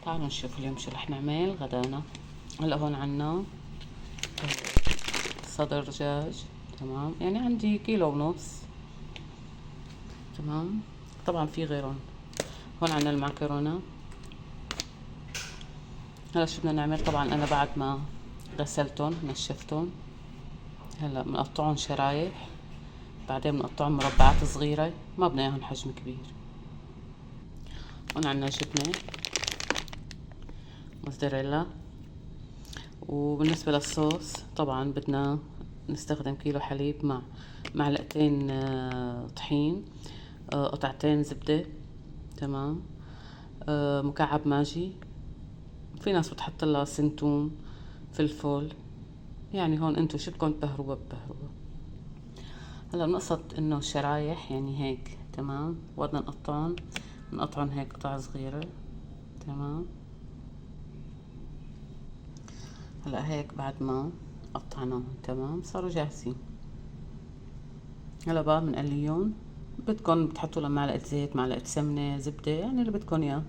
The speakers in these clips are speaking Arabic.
تعالوا نشوف اليوم شو رح نعمل غدانا. هلا هون عنا صدر دجاج، تمام، يعني عندي كيلو ونص، تمام. طبعا في غيرهم. هون عنا المعكرونة. هلا شو بدنا نعمل؟ طبعا انا بعد ما غسلتهم نشفتهم، هلا بنقطعهم شرايح، بعدين بنقطعهم مربعات صغيرة، ما بدنا اياهم حجم كبير. هون عنا جبنة موزاريلا. وبالنسبة للصوص طبعا بدنا نستخدم كيلو حليب مع معلقتين طحين، قطعتين زبدة، تمام، مكعب ماجي. في ناس بتحط لها سنتوم، فلفل، يعني هون انتو شو بدكم تبهروها ببهروها. هلا بنقصد انه شرايح يعني هيك، تمام، وبدنا نقطعن هيك قطع صغيرة، تمام. هلا هيك بعد ما قطعناهم تمام صاروا جاهزين. هلا بقى بنقليهم، بدكم بتحطوا لهم معلقة زيت، معلقة سمنة، زبدة، يعني اللي بدكم اياه.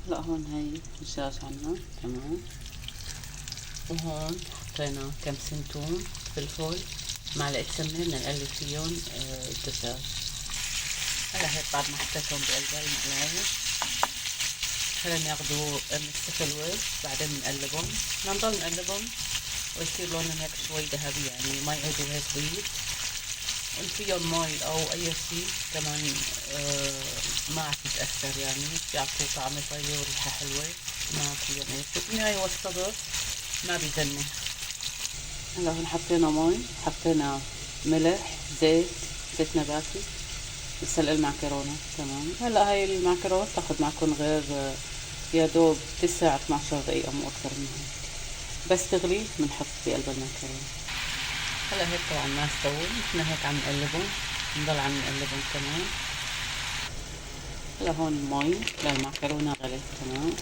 هلا هون هاي الدجاج عنا، تمام. وهون حطينا كم سنتوم، فلفل، معلقة سمنة، بدنا نقلي فيهم الدجاج. هلا هيك بعد ما حطيتهم بقلب المقلاية، خلينا ياخدوا من السلوة، بعدين بنقلبهم، بدنا نضل نقلبهم ويصير لونهم هيك شوي ذهبي، يعني ما يقعدوا هيك بيض. وإن فيهم مي أو أي شي كمان ما عم يتأثر، يعني بيعطوا طعم طيب وريحة حلوة. ما فيهم هيك، بالنهاية والصدر ما بيزني. هلا هون حطينا مي، حطينا ملح، زيت نباتي لسلق المعكرونة، تمام. هلا هاي المعكرونة بتاخد معكم غير يا دوب 9-12 دقيقة، مو أكثر من هيك. بس تغلي بنحط في قلب المعكرونة. هلا هيك طبعا ما استووا، نحن هيك عم نقلبهم، نضل عم نقلبهم كمان. هلا هون المي للمعكرونة غلت، تمام.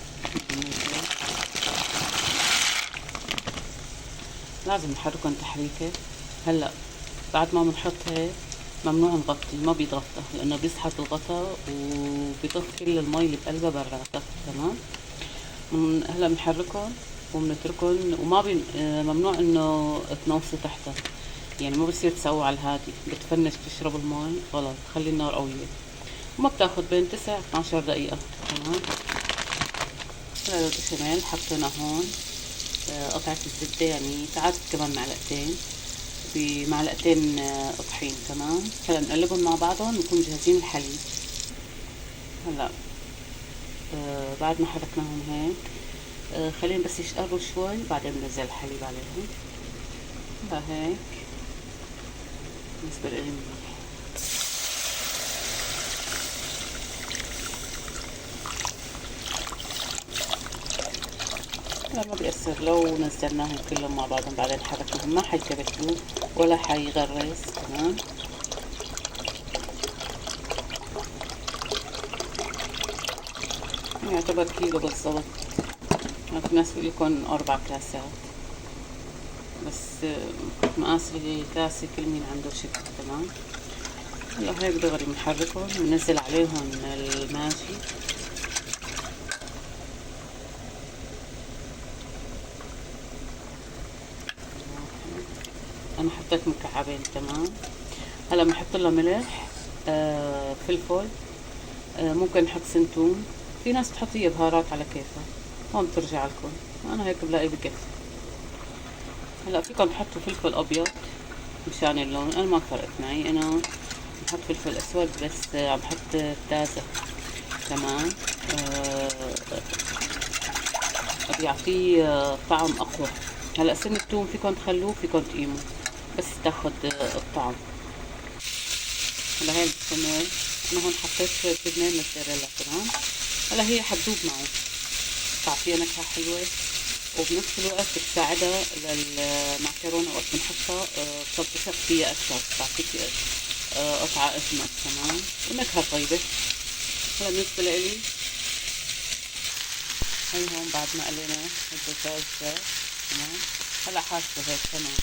لازم نحركهم تحريكة. هلا بعد ما بنحط هيك ممنوع نغطي، ما بيتغطى لانه بيسحب الغطا وبيضخ كل المي اللي بقلبها برا، تمام. هلا بنحركهم وبنتركهم، وما بين ممنوع انه تنوصي تحتها، يعني ما بصير تسوي على الهادي، بتفنش تشرب المي، غلط، خلي النار قوية. وما بتاخد بين 9-12 دقيقة، تمام. هلا البشاميل حطينا هون قطعة الزبدة، يعني تعادت كمان معلقتين، بمعلقتين طحين، تمام. هلا نقلبهم مع بعضهم ونكون مجهزين الحليب. هلا بعد ما حركناهم هيك خليهم بس يشقروا شوي، بعدين بنزل الحليب عليهم. هلا هيك بالنسبة لي منيح. لا ما بيأثر لو نزلناهم كلهم مع بعضهم بعدين حركناهم، ما حيكبتوا ولا حيغرس، تمام. يعتبر كيلو بالضبط. في ناس بيقول لكم 4 كاسات، بس مقاس الكاسة كل مين عنده شكل، تمام. هلا هيك دغري بنحركهم وننزل عليهم الماجي. انا حطيت مكعبين، تمام. هلا بنحط له ملح، فلفل، ممكن نحط سنتوم، في ناس بتحط هي بهارات على كيفها، هون بترجع لكم، انا هيك بلاقي بكفي. هلا فيكم تحطوا فلفل ابيض مشان اللون، انا ما فرقت معي، انا بحط فلفل اسود بس، عم بحط تازة، تمام. بيعطيه طعم اقوى. هلا سن الثوم فيكم تخلوه، فيكم تقيموا، بس تاخد الطعم. هلا هاي البشاميل انا هون حطيت جبنة موتزاريلا، تمام. هلا هي حتذوب معه، تعطيها نكهة حلوة، وبنفس الوقت بتساعدها للمعكرونة وقت بنحطها بتلتصق فيها أكثر، بتعطيك قطعة أجمل، تمام، ونكهة طيبة. هلا بالنسبة لإلي هي هون بعد ما قلينا الدجاج ده، تمام. هلا حاشته هيك تمام.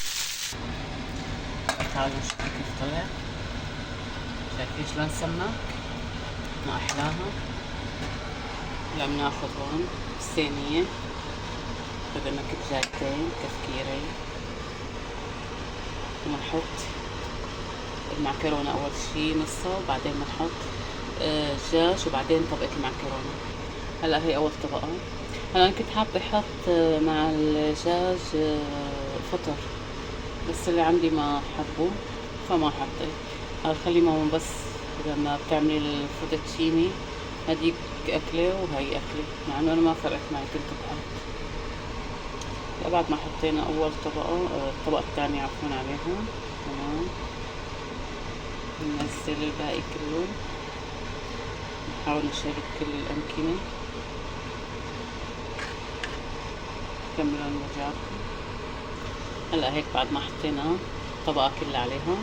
تعالوا نشوف كيف طلع، شايفين شلون سمك، ما أحلاها. هلا بناخد هون الصينية بدنا كبجايتين تفكيري، وبنحط المعكرونة أول شي نصها، وبعدين بنحط دجاج، وبعدين طبقة المعكرونة. هلا هي أول طبقة. هلا أنا كنت حابة أحط مع الدجاج فطر، بس اللي عندي ما حبوا فما حطيت. هلا خلي ماما بس لما بتعملي الفوتوتشيني هديك أكلة وهي أكلة، مع إنه أنا ما فرقت معي كنت بحط. بعد ما حطينا أول طبقة الطبقة الثانية عفوا عليها، تمام. ننزل الباقي كله، نحاول نشيل كل الأمكنة. كملوا المجاعة. هلا هيك بعد ما حطينا الطبقة كلها عليها،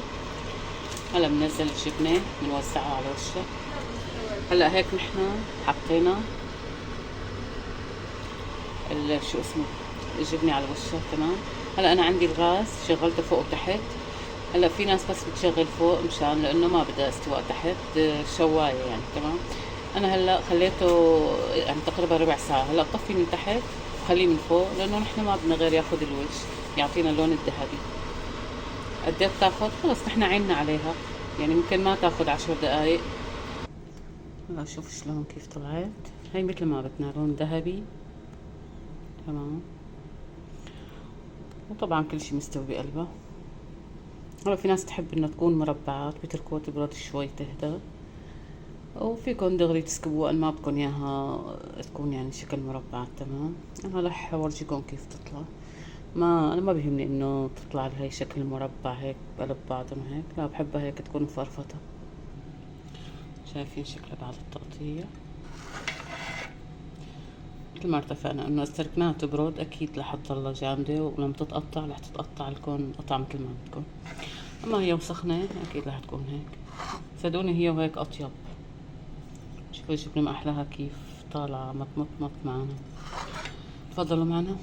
هلا بننزل الجبنة بنوزعها على وشها. هلا هيك نحنا حطينا شو اسمه الجبنة على وشها، تمام. هلا أنا عندي الغاز شغلته فوق وتحت. هلا في ناس بس بتشغل فوق مشان لأنه ما بدها استواء تحت، شواية يعني، تمام. أنا هلا خليته يعني تقريبا ربع ساعة. هلا بطفي من تحت وخليه من فوق، لأنه نحن ما بدنا غير ياخد الوش، يعطينا اللون الذهبي. قد ايه بتاخد؟ خلص نحن عيننا عليها، يعني ممكن ما تاخد 10 دقايق. هلا شوف شلون كيف طلعت، هاي مثل ما بدنا لون ذهبي، تمام. وطبعا كل شي مستوي بقلبها. هلا في ناس تحب انها تكون مربعات، بتركوها تبرد شوي تهدى، وفيكن دغري تسكبوها ان ما بدكن اياها تكون يعني شكل مربعات، تمام. انا رح اورجيكم كيف تطلع. ما انا ما بيهمني انه تطلع لهي شكل مربع هيك بقلب بعضهم هيك، لا بحبها هيك تكون مفرفطة. شايفين شكلها بعد التقطيع؟ مثل ما اتفقنا انه اذا تركناها تبرد اكيد رح تضلها جامدة، ولما تتقطع رح تتقطع لكم قطع مثل ما بدكم. اما هي وسخنة اكيد رح تكون هيك، صدقوني هي وهيك اطيب. شوفوا الجبنة ما احلاها كيف طالعة مطمطمط معنا. تفضلوا معنا.